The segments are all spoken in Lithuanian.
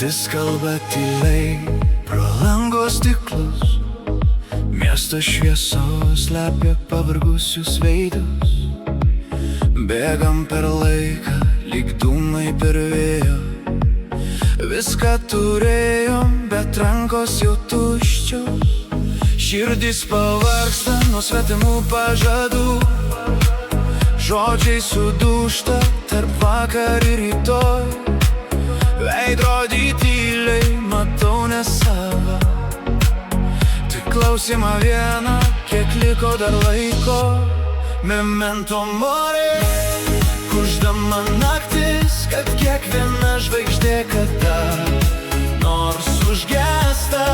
Širdis kalba tyliai pro lango stiklus, miesto šviesos slepia pavargusius veidus. Bėgam per laiką, lyg dūmai per vėjo. Viską turėjom, bet rankos jau tuščios. Širdis pavargsta nuo svetimų pažadų. Žodžiai sudūžta tarp vakar ir rytoj. Veidrodį tyliai matau nesavą. Tik klausimą vieną, kiek liko dar laiko. Memento mori, kuždama naktis, kad kiekviena žvaigždė kada nors užgesta.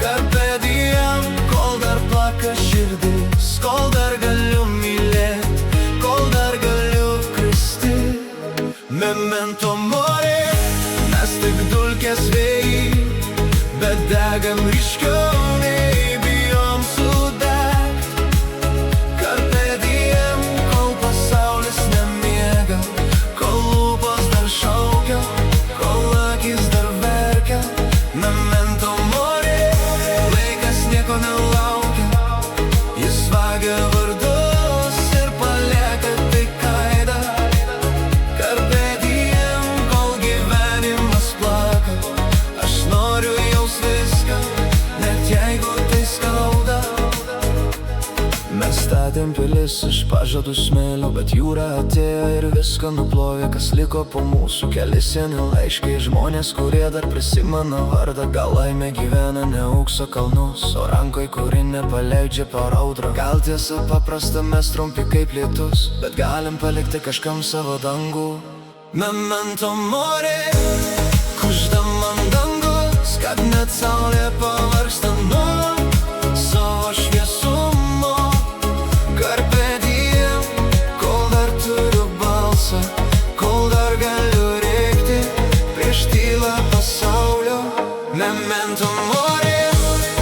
Carpe diem, kol dar plaka širdis, kol dar galiu mylėt, kol dar galiu kristi. Memento mori, mes tik dulkės vėjai, bet degam ryškiau nei bijom sudegt. Carpe diem, kol pasaulis nemiega, kol lūpos dar šaukia, kol akis dar verkia. Memento mori, laikas nieko nelaukia, jis vagia vardus ir palieka tik aidą. Carpe diem, kol gyvenimas plaka, aš noriu jaust viską, net jeigu tai skauda. Mes statėm pilis iš pažadų smėlio, bet jūra atėjo ir viską nuplovė, kas liko po mūsų. Keli seni laiškai, žmonės, kurie dar prisimena vardą. Gal laimė gyvena ne aukso kalnus, o rankoj, kuri nepaleidžia per audrą. Gal tiesa paprasta, mes trumpi kaip lietus, bet galim palikti kažkam savo dangų. Memento mori, kuždama dangus, kad net saulė pavargsta nuo savo šviesumo. Carpe diem, kol dar turiu balsą, kol dar galiu rėkti prieš tylą pasaulio. Memento mori,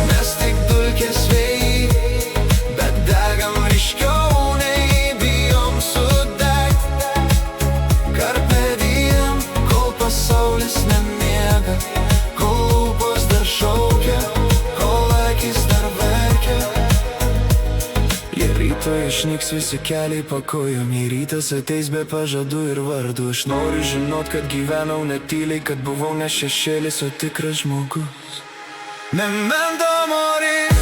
mes tik dulkės vėjai, bet degam ryškiau nei bijom sudegt. Carpe diem, kol pasaulis nemiega, kol lūpos dar šaukia, kol akis dar verkia. Jei rytoj išnyks visi keliai po kojom, jei rytas ateis be pažadų ir vardų, aš noriu žinot, kad gyvenau netyliai, kad buvau ne šešėlis, o tikras žmogus. Memento mori.